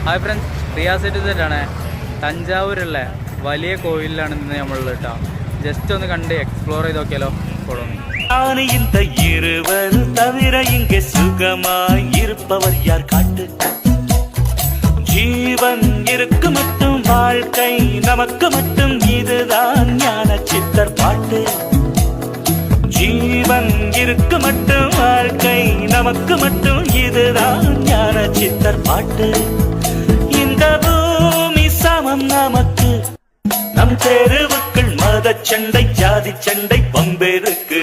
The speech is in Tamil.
ഹായ് ഫ്രണ്ട്സ്, റിയാസ് ആണ്. തഞ്ചാവൂരുള്ള വലിയ കോവിലാണ് ഇന്ന് നമ്മളുള്ളത് കേട്ടോ. ജസ്റ്റ് ഒന്ന് കണ്ട് എക്സ്പ്ലോർ ചെയ്ത് നോക്കിയാലോ. തുടങ്ങി இந்த இருவர் தவிர இங்கே சுகமாய் இருப்பவர் யார் காட்டு. ஜீவன் இருக்கு மட்டும் வாழ்க்கை நமக்கு மட்டும் இதுதான் ஞான சித்தர் பாட்டு. ஜீவன் இருக்கு மட்டும் வாழ்க்கை நமக்கு மட்டும் இதுதான் ஞான சித்தர் பாட்டு. இந்த பூமி சமம் நமக்கு, நம் தெருவுக்குள் மத சண்டை ஜாதி சண்டை பம்பெருக்கு.